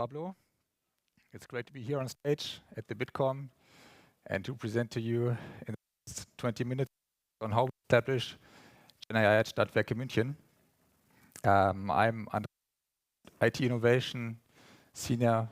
Pablo. It's great to be here on stage at the Bitkom and to present to you in the next 20 minutes on how we establish GenAI at Stadtwerke München. I'm Andreas, IT Innovation Senior.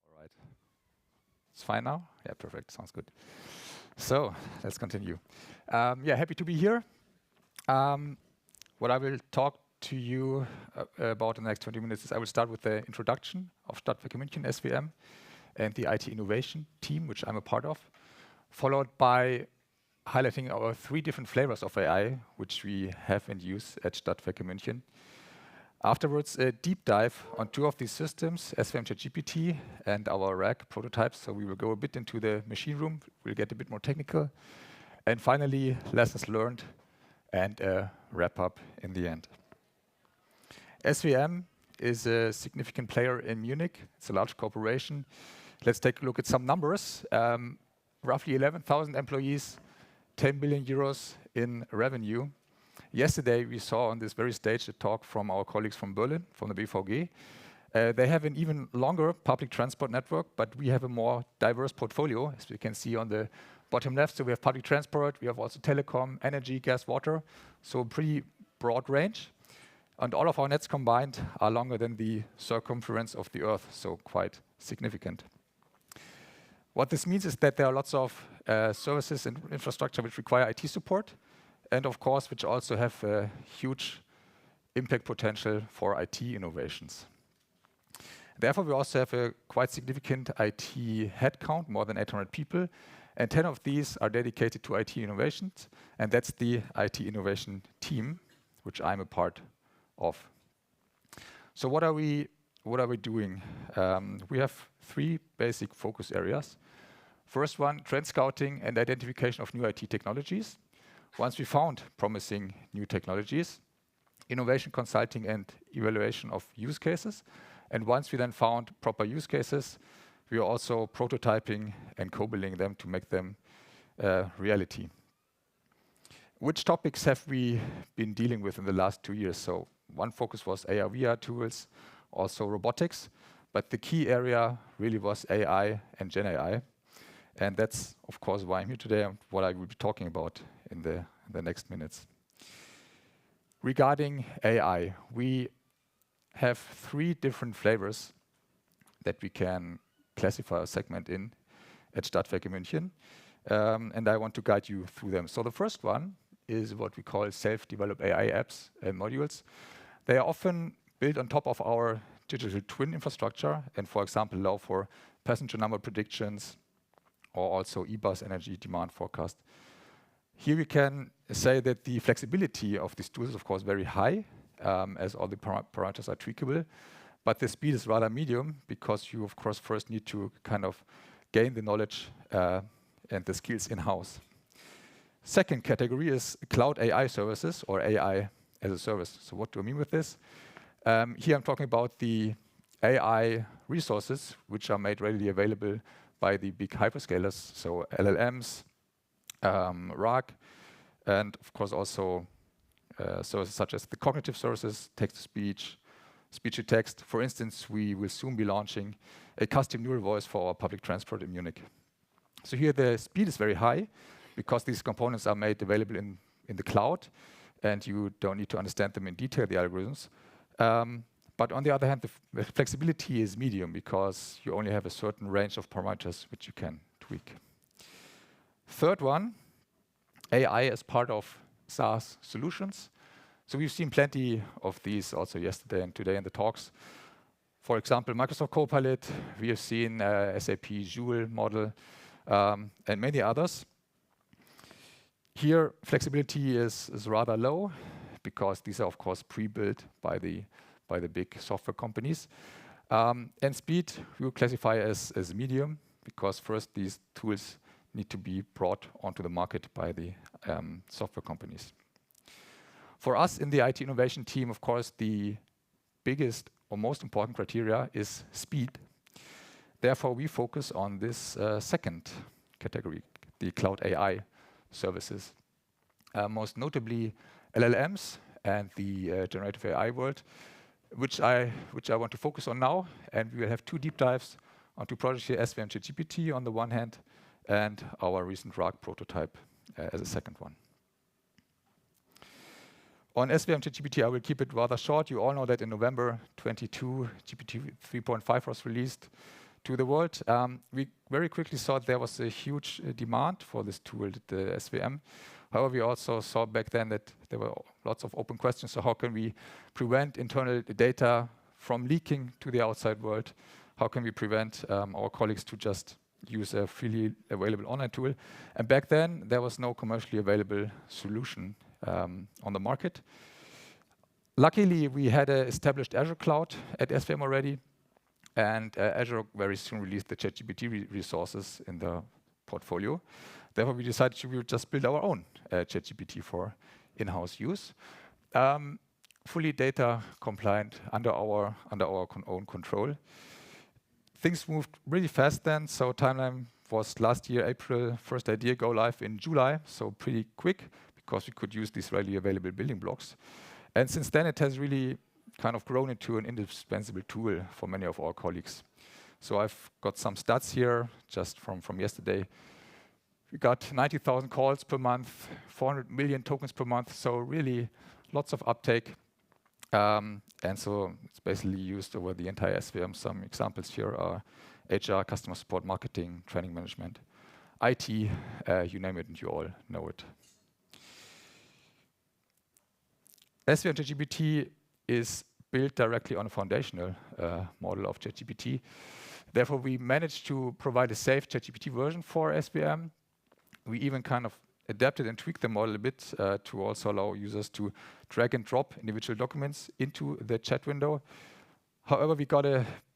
All right. It's fine now? Yeah, perfect. Sounds good. So let's continue. Happy to be here. What I will talk to you about in the next 20 minutes is I will start with the introduction of Stadtwerke München, SWM, and the IT innovation team, which I'm a part of, followed by highlighting our 3 different flavors of AI, which we have in use at Stadtwerke München. Afterwards, a deep dive on 2 of these systems, SWM ChatGPT and our RAG prototypes. So we will go a bit into the machine room. We'll get a bit more technical. And finally, lessons learned and a wrap up in the end. SWM is a significant player in Munich. It's a large corporation. Let's take a look at some numbers. Roughly 11,000 employees, 10 billion euros in revenue. Yesterday, we saw on this very stage a talk from our colleagues from Berlin, from the BVG. They have an even longer public transport network, but we have a more diverse portfolio, as we can see on the bottom left. So we have public transport, we have also telecom, energy, gas, water. So a pretty broad range. And all of our nets combined are longer than the circumference of the Earth, so quite significant. What this means is that there are lots of services and infrastructure which require IT support, and of course, which also have a huge impact potential for IT innovations. Therefore, we also have a quite significant IT headcount, more than 800 people, and 10 of these are dedicated to IT innovations, and that's the IT innovation team, which I'm a part of. So what are we doing? We have 3 basic focus areas. First one, trend scouting and identification of new IT technologies. Once we found promising new technologies, innovation consulting and evaluation of use cases. And once we then found proper use cases, we are also prototyping and co-building them to make them reality. Which topics have we been dealing with in the last 2 years? So one focus was AR/VR tools, also robotics, but the key area really was AI and GenAI. And that's, of course, why I'm here today and what I will be talking about in the next minutes. Regarding AI, we have 3 different flavors that we can classify or segment in at Stadtwerke München. And I want to guide you through them. So the first one is what we call self-developed AI apps and modules. They are often built on top of our digital twin infrastructure and, for example, allow for passenger number predictions or also e-bus energy demand forecast. Here we can say that the flexibility of these tools is, of course, very high, as all the parameters are tweakable. But the speed is rather medium because you, of course, first need to kind of gain the knowledge and the skills in-house. Second category is cloud AI services or AI as a service. So what do I mean with this? Here I'm talking about the AI resources which are made readily available by the big hyperscalers, so LLMs, RAG, and of course also services such as the cognitive services, text-to-speech, speech-to-text. For instance, we will soon be launching a custom neural voice for our public transport in Munich. So here the speed is very high because these components are made available in the cloud and you don't need to understand them in detail, the algorithms. But on the other hand, the flexibility is medium because you only have a certain range of parameters which you can tweak. Third one, AI as part of SaaS solutions. So we've seen plenty of these also yesterday and today in the talks. For example, Microsoft Copilot, we have seen SAP Joule model, and many others. Here, flexibility is rather low because these are, of course, pre-built by the big software companies. And speed we will classify as medium, because first these tools need to be brought onto the market by the software companies. For us in the IT innovation team, of course, the biggest or most important criteria is speed. Therefore, we focus on this second category, the cloud AI services. Most notably LLMs and the generative AI world, which I want to focus on now. And we will have two deep dives onto projects here, SVM ChatGPT on the one hand, and our recent RAG prototype as a second one. On SVM ChatGPT, I will keep it rather short. You all know that in November 22, GPT 3.5 was released to the world. We very quickly saw there was a huge demand for this tool, the SVM. However, we also saw back then that there were lots of open questions. So how can we prevent internal data from leaking to the outside world? How can we prevent our colleagues to just use a freely available online tool? And back then, there was no commercially available solution on the market. Luckily, we had an established Azure cloud at SVM already, and Azure very soon released the ChatGPT resources in the portfolio. Therefore, we decided we would just build our own ChatGPT for in-house use, fully data compliant under our own control. Things moved really fast then, so timeline was last year, April, first idea go live in July, so pretty quick, because we could use these readily available building blocks. And since then, it has really kind of grown into an indispensable tool for many of our colleagues. So I've got some stats here just from yesterday. We got 90,000 calls per month, 400 million tokens per month, so really lots of uptake. And so it's basically used over the entire SVM. Some examples here are HR, customer support, marketing, training management, IT, you name it, and you all know it. SVM ChatGPT is built directly on a foundational model of ChatGPT. Therefore, we managed to provide a safe ChatGPT version for SVM. We even kind of adapted and tweaked the model a bit to also allow users to drag and drop individual documents into the chat window. However, we got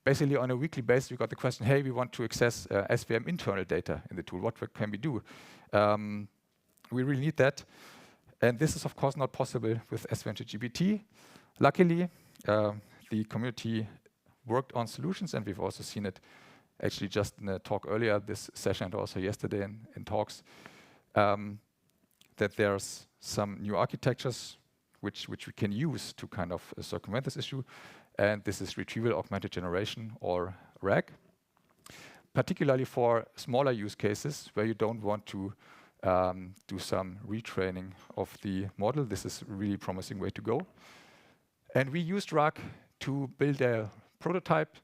basically on a weekly basis, we got the question, hey, we want to access SVM internal data in the tool. What can we do? We really need that. And this is, of course, not possible with SVM ChatGPT. Luckily, the community worked on solutions, and we've also seen it actually just in a talk earlier this session and also yesterday in talks, that there's some new architectures which we can use to kind of circumvent this issue. And this is Retrieval-Augmented Generation, or RAG, particularly for smaller use cases where you don't want to do some retraining of the model. This is a really promising way to go. And we used RAG to build a prototype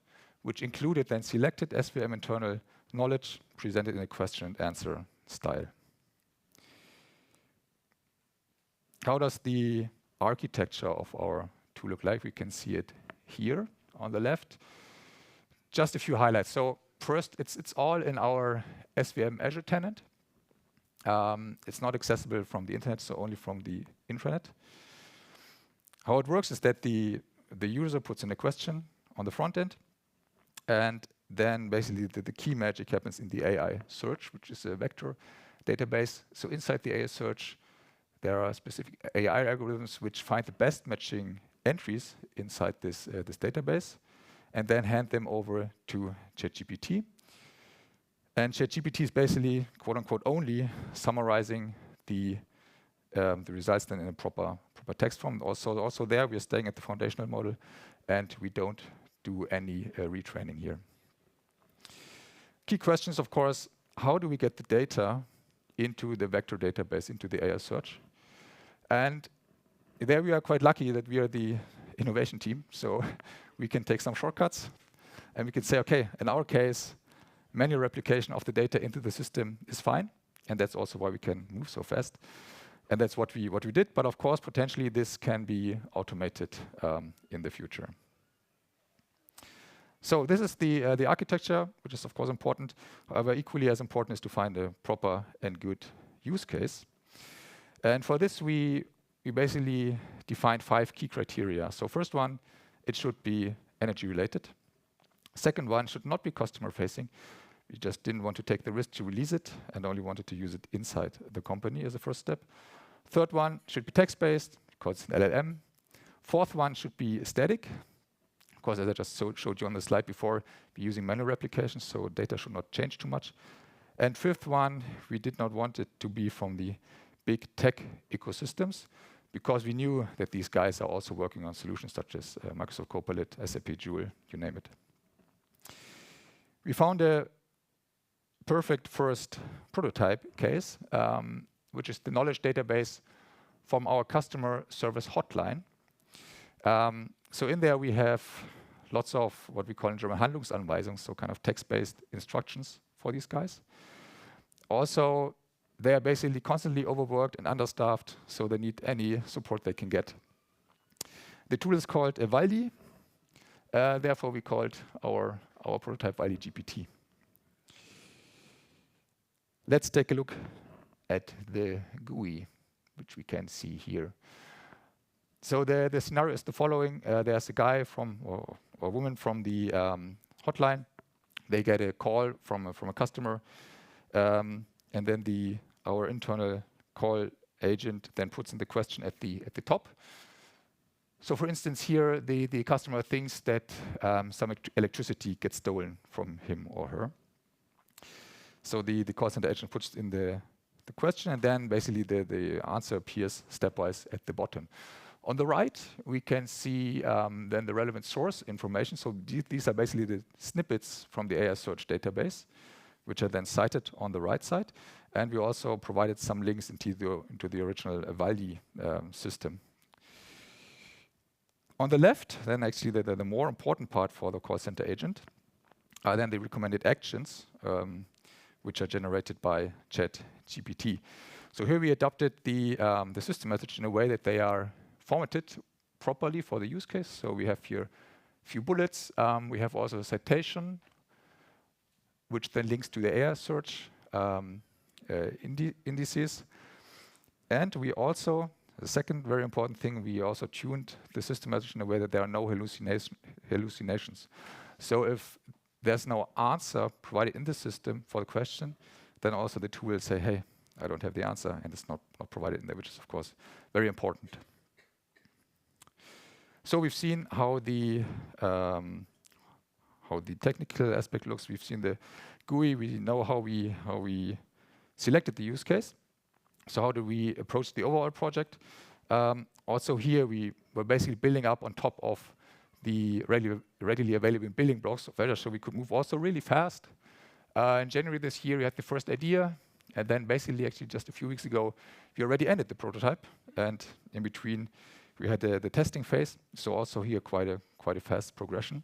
which included then selected SVM internal knowledge presented in a question and answer style. How does the architecture of our tool look like? We can see it here on the left. Just a few highlights. So first, it's all in our SVM Azure tenant. It's not accessible from the internet, so only from the intranet. How it works is that the user puts in a question on the front end, and then basically the key magic happens in the AI search, which is a vector database. So inside the AI search, there are specific AI algorithms which find the best matching entries inside this database, and then hand them over to ChatGPT. And ChatGPT is basically, quote unquote, only summarizing the results then in a proper text form. Also there, we are staying at the foundational model, and we don't do any retraining here. Key questions, of course, how do we get the data into the vector database, into the AI search? And there we are quite lucky that we are the innovation team, so we can take some shortcuts, and we can say, okay, in our case, manual replication of the data into the system is fine, and that's also why we can move so fast. And that's what we did, but of course, potentially this can be automated in the future. So this is the architecture, which is of course important. However, equally as important is to find a proper and good use case. And for this, we basically defined 5 key criteria. So first one, it should be energy related. Second one should not be customer-facing. We just didn't want to take the risk to release it and only wanted to use it inside the company as a first step. Third one should be text-based, because it's an LLM. Fourth one should be static. Of course, as I just showed you on the slide before, we're using manual replications, so data should not change too much. And fifth one, we did not want it to be from the big tech ecosystems, because we knew that these guys are also working on solutions such as Microsoft Copilot, SAP Joule, you name it. We found a perfect first prototype case, which is the knowledge database from our customer service hotline. So in there we have lots of what we call in German Handlungsanweisungen, so kind of text-based instructions for these guys. Also, they are basically constantly overworked and understaffed, so they need any support they can get. The tool is called Valdi. Therefore, we called our prototype Valdi GPT. Let's take a look at the GUI, which we can see here. So the scenario is the following. There's a guy or a woman from the hotline. They get a call from a customer, and then our internal call agent then puts in the question at the top. So for instance, here the customer thinks that some electricity gets stolen from him or her. So the call center agent puts in the question, and then basically the answer appears stepwise at the bottom. On the right, we can see then the relevant source information. So these are basically the snippets from the AI search database, which are then cited on the right side. And we also provided some links into the original Valdi system. On the left, then actually the more important part for the call center agent are then the recommended actions, which are generated by ChatGPT. So here we adopted the system message in a way that they are formatted properly for the use case. So we have here a few bullets. We have also a citation, which then links to the AI search indices. And we also, the second very important thing, we also tuned the system message in a way that there are no hallucinations. So if there's no answer provided in the system for the question, then also the tool will say, hey, I don't have the answer, and it's not provided in there, which is, of course, very important. So we've seen how the technical aspect looks. We've seen the GUI. We know how we selected the use case. So how do we approach the overall project? Also here, we were basically building up on top of the readily available building blocks of Azure, so we could move also really fast. In January this year, we had the first idea, and then basically, actually just a few weeks ago, we already ended the prototype, and in between, we had the testing phase. So also here, quite a fast progression.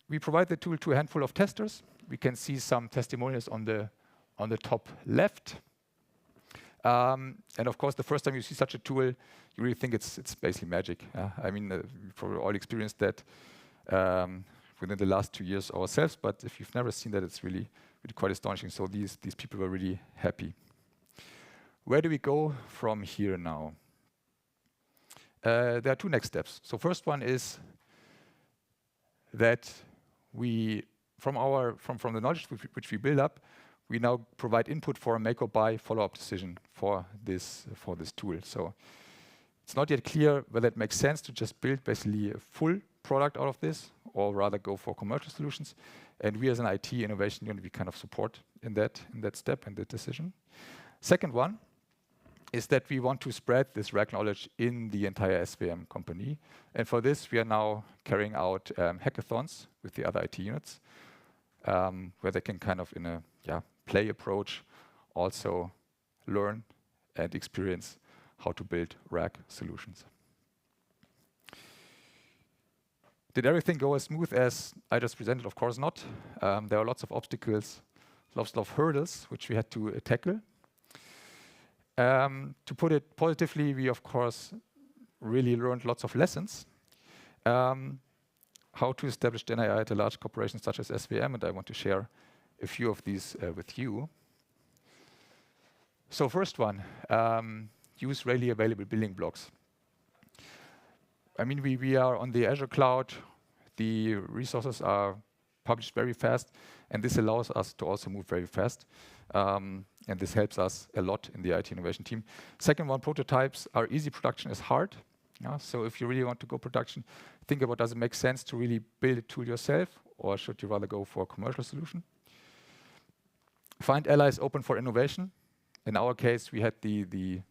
We provide the tool to a handful of testers. We can see some testimonials on the top left. And of course, the first time you see such a tool, you really think it's basically magic. I mean, we've probably all experienced that within the last 2 years ourselves. But if you've never seen that, it's really quite astonishing. So these people were really happy. Where do we go from here now? There are two next steps. So first one is that from the knowledge which we build up, we now provide input for a make or buy follow-up decision for this tool. So it's not yet clear whether it makes sense to just build basically a full product out of this, or rather go for commercial solutions. And we as an IT innovation unit, we kind of support in that step and that decision. Second one is that we want to spread this RAG knowledge in the entire SVM company. And for this, we are now carrying out hackathons with the other IT units, where they can kind of in a play approach also learn and experience how to build RAG solutions. Did everything go as smooth as I just presented? Of course not. There are lots of obstacles, lots of hurdles which we had to tackle. To put it positively, we of course really learned lots of lessons. How to establish GenAI at a large corporation such as SVM, and I want to share a few of these with you. So first one, use readily available building blocks. I mean, we are on the Azure cloud. the resources are published very fast, and this allows us to also move very fast. And this helps us a lot in the IT innovation team. Second one, prototypes are easy, production is hard. So if you really want to go production, think about, does it make sense to really build a tool yourself, or should you rather go for a commercial solution? Find allies open for innovation. In our case, we had the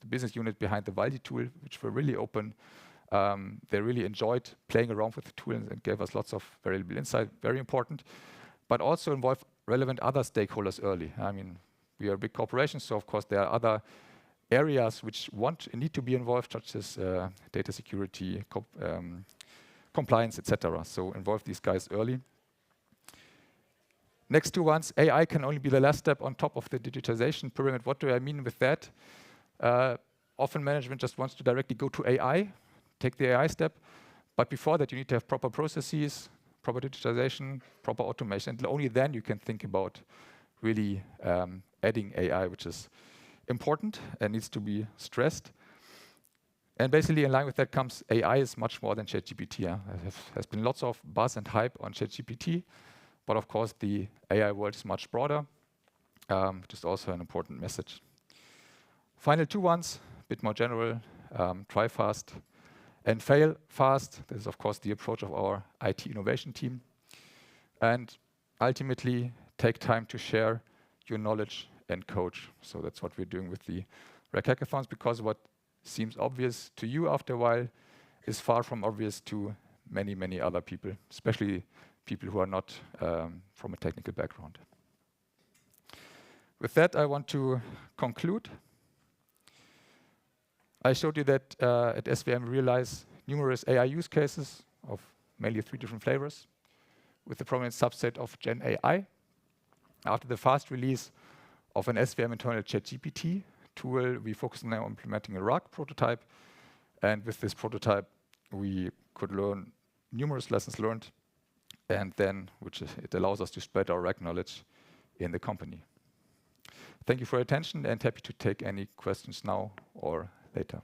business unit behind the Valdi tool, which were really open. They really enjoyed playing around with the tool and gave us lots of valuable insight, very important. But also involve relevant other stakeholders early. I mean, we are a big corporation, so of course there are other areas which need to be involved, such as data security, compliance, etc. So involve these guys early. Next two ones, AI can only be the last step on top of the digitization pyramid. What do I mean with that? Often management just wants to directly go to AI, take the AI step, but before that you need to have proper processes, proper digitization, proper automation, and only then you can think about really adding AI, which is important and needs to be stressed. And basically in line with that comes AI is much more than ChatGPT. There has been lots of buzz and hype on ChatGPT, but of course the AI world is much broader, which is also an important message. Final two ones, a bit more general, try fast and fail fast. This is of course the approach of our IT innovation team. And ultimately take time to share your knowledge and coach. So that's what we're doing with the Rec Hackathons, because what seems obvious to you after a while is far from obvious to many, many other people, especially people who are not from a technical background. With that, I want to conclude. I showed you that at SVM we realize numerous AI use cases of mainly 3 different flavors with the prominent subset of GenAI. After the fast release of an SVM internal ChatGPT tool, we focus now on implementing a RAG prototype. And with this prototype, we could learn numerous lessons learned, and then it allows us to spread our RAG knowledge in the company. Thank you for your attention, and happy to take any questions now or later.